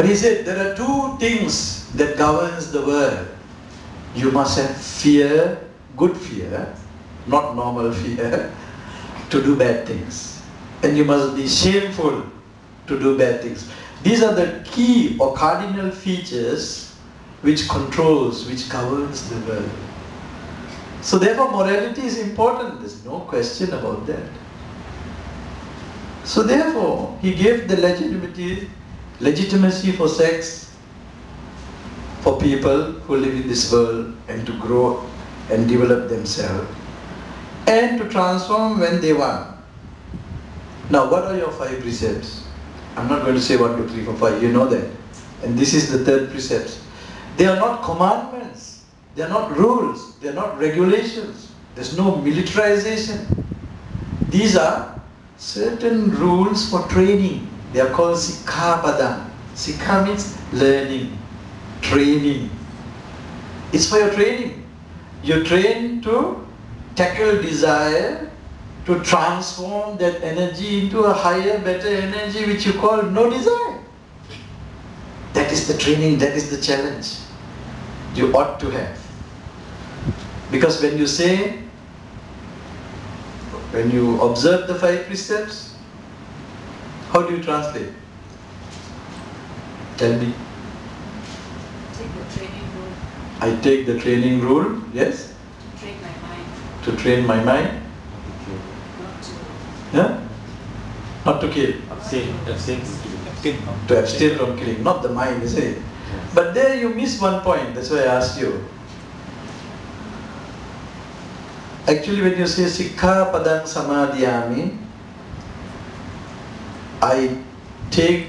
But he said there are two things that governs the world. You must have fear, good fear, not normal fear, to do bad things. And you must be shameful to do bad things. These are the key or cardinal features which controls, which governs the world. So therefore morality is important, there's no question about that. So therefore he gave the legitimacy for sex for people who live in this world and to grow and develop themselves and to transform when they want. Now what are your 5 precepts? I'm not going to say 1, 2, 3, 4, 5, you know that. And this is the 3rd precept. They are not commandments, they are not rules, they are not regulations, there's no militarization. These are certain rules for training. They are called Sikkhapadam. Sikkha means learning, training. It's for your training. You train to tackle desire, to transform that energy into a higher, better energy which you call no desire. That is the training, that is the challenge you ought to have. Because when you say, when you observe the 5 precepts, how do you translate? Tell me. Take the training rule. I take the training rule, yes? To train my mind. To train my mind. Not to. Yeah? Not to kill. Abstain. To abstain from killing, not the mind, isn't it? But there you miss one point, that's why I asked you. Actually when you say Sikkhapadam Samadhiyami, I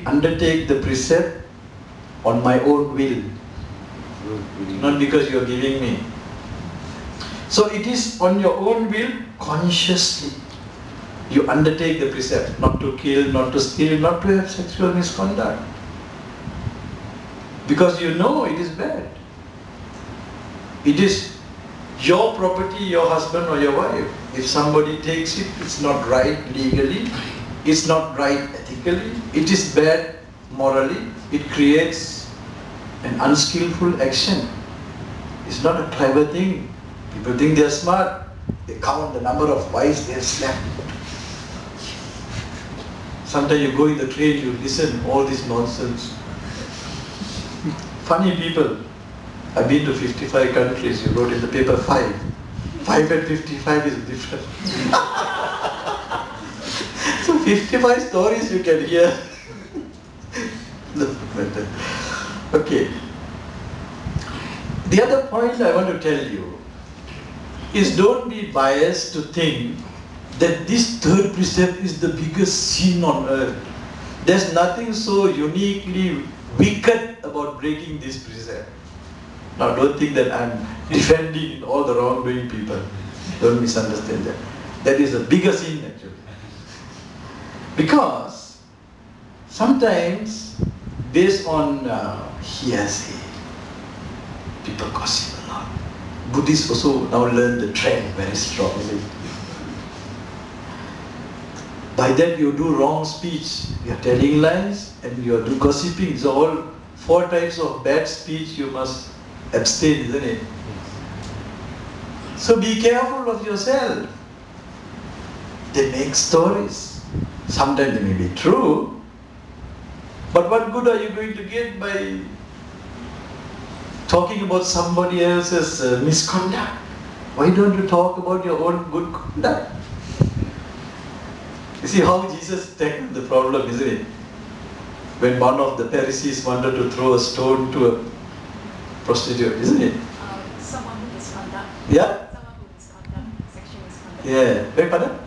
undertake the precept on my own will, not because you are giving me. So it is on your own will, consciously. You undertake the precept, not to kill, not to steal, not to have sexual misconduct. Because you know it is bad. It is your property, your husband or your wife. If somebody takes it, it's not right legally, it's not right ethically, it is bad morally, it creates an unskillful action. It's not a clever thing. People think they are smart. They count the number of wives they have slept. Sometimes you go in the train, you listen all this nonsense. Funny people. I've been to 55 countries, you wrote in the paper 5. 5 and 55 is different. So 55 stories you can hear. Okay. The other point I want to tell you is don't be biased to think that this 3rd precept is the biggest sin on earth. There's nothing so uniquely wicked about breaking this precept. Now don't think that I'm defending all the wrongdoing people. Don't misunderstand that. That is the biggest sin actually. Because sometimes based on hearsay, people gossip a lot. Buddhists also now learn the trend very strongly. By that you do wrong speech, you are telling lies and you are gossiping. So all 4 types of bad speech you must abstain, isn't it? So be careful of yourself. They make stories. Sometimes they may be true, but what good are you going to get by talking about somebody else's misconduct? Why don't you talk about your own good conduct? You see how Jesus tackled the problem, isn't it? When one of the Pharisees wanted to throw a stone to a prostitute, isn't it? Someone who misconduct. Yeah? Someone who misconduct, sexual misconduct. Yeah. Beg pardon?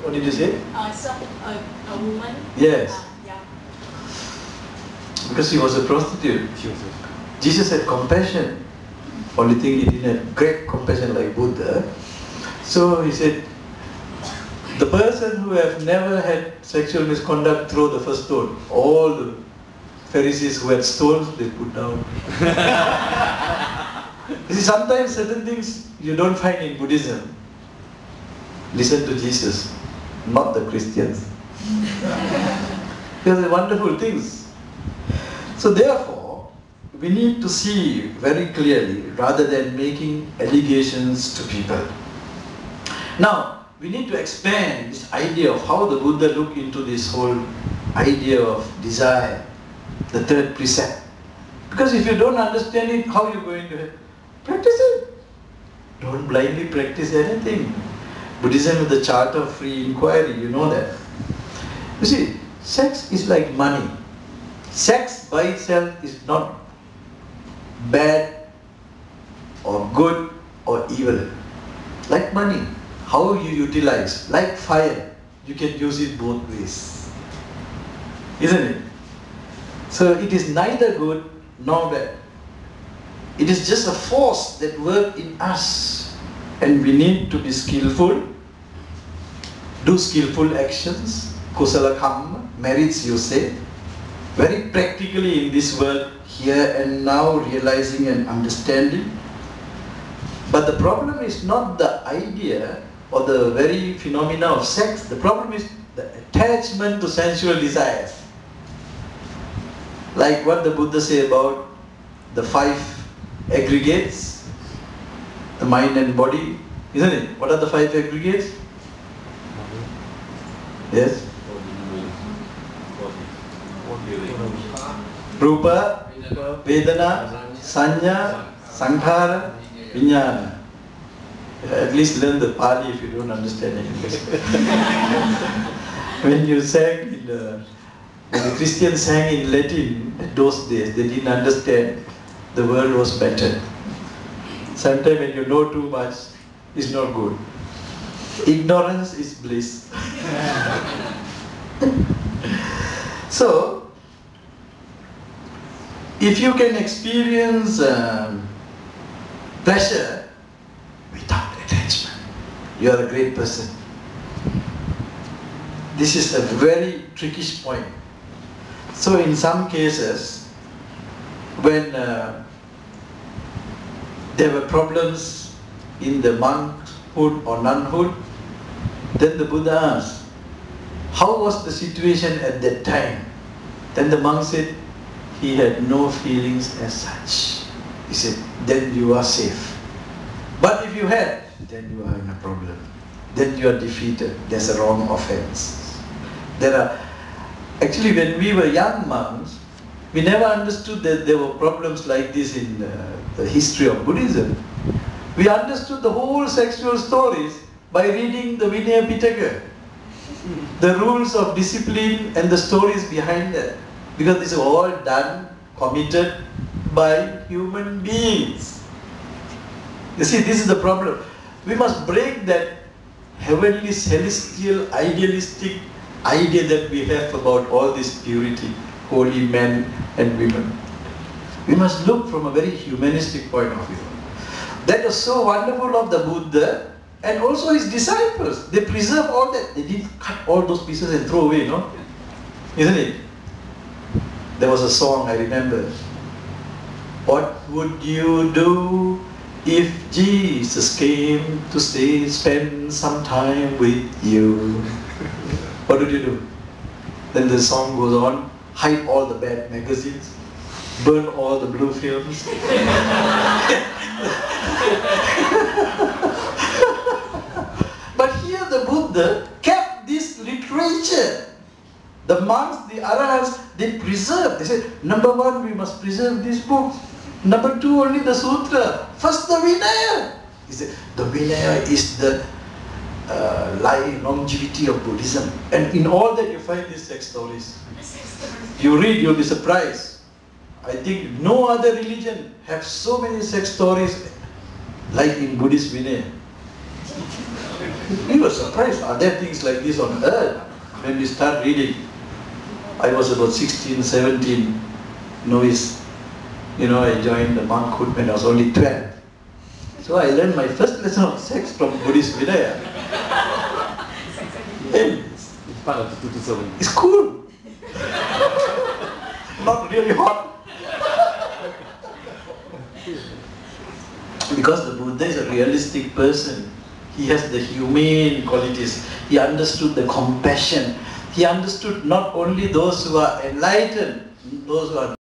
What did you say? A woman. Yes. Yeah. Because she was a prostitute. Jesus had compassion. Only thing he didn't have great compassion like Buddha. So he said, the person who have never had sexual misconduct throw the first stone. All the Pharisees who had stones, they put down. You see, sometimes certain things you don't find in Buddhism. Listen to Jesus, not the Christians. Because they're wonderful things. So therefore, we need to see very clearly rather than making allegations to people. Now, we need to expand this idea of how the Buddha looked into this whole idea of desire, the third precept. Because if you don't understand it, how are you going to practice it? Don't blindly practice anything. Buddhism is the charter of free inquiry, you know that. You see, sex is like money. Sex by itself is not bad or good or evil. Like money, how you utilize, like fire, you can use it both ways. Isn't it? So it is neither good nor bad. It is just a force that works in us, and we need to be skillful, do skillful actions, kusala kamma, merits you say, very practically in this world, here and now, realizing and understanding. But the problem is not the idea or the very phenomena of sex. The problem is the attachment to sensual desires. Like what the Buddha say about the 5 aggregates, the mind and body, isn't it? What are the 5 aggregates? Yes? Rupa, Vedana, Sanya, Sankhara, Vijnana. At least learn the Pali if you don't understand English. When you sang when the Christians sang in Latin in those days, they didn't understand. The world was better. Sometimes when you know too much, it's not good. Ignorance is bliss. So, if you can experience pleasure without attachment, you are a great person. This is a very tricky point. So in some cases, when there were problems in the monkhood or nunhood, then the Buddha asked, how was the situation at that time? Then the monk said, he had no feelings as such. He said, then you are safe. But if you had, then you are in a problem. Then you are defeated. There's a wrong offense. Actually, when we were young monks, we never understood that there were problems like this in the history of Buddhism. We understood the whole sexual stories by reading the Vinaya Pitaka, the rules of discipline and the stories behind that. Because this is all done, committed by human beings. You see, this is the problem. We must break that heavenly, celestial, idealistic idea that we have about all this purity, holy men and women. We must look from a very humanistic point of view. That was so wonderful of the Buddha and also his disciples. They preserve all that. They didn't cut all those pieces and throw away, no? Isn't it? There was a song, I remember. What would you do if Jesus came to spend some time with you? What did you do? Then the song goes on, hide all the bad magazines, burn all the blue films. But here the Buddha kept this literature. The monks, the arahants, they preserved. They said, number 1, we must preserve these books. Number 2, only the sutra. First, the Vinaya. He said, the Vinaya is the longevity of Buddhism. And in all that you find these sex stories. You read, you'll be surprised. I think no other religion has so many sex stories like in Buddhist Vinaya. We were surprised. Are there things like this on earth? When we start reading, I was about 16, 17, novice. You know, I joined the monkhood when I was only 12. So I learned my first lesson of sex from Buddhist Vinaya. And It's part of the 227. it's cool. Not really hot. Because the Buddha is a realistic person. He has the humane qualities. He understood the compassion. He understood not only those who are enlightened, those who are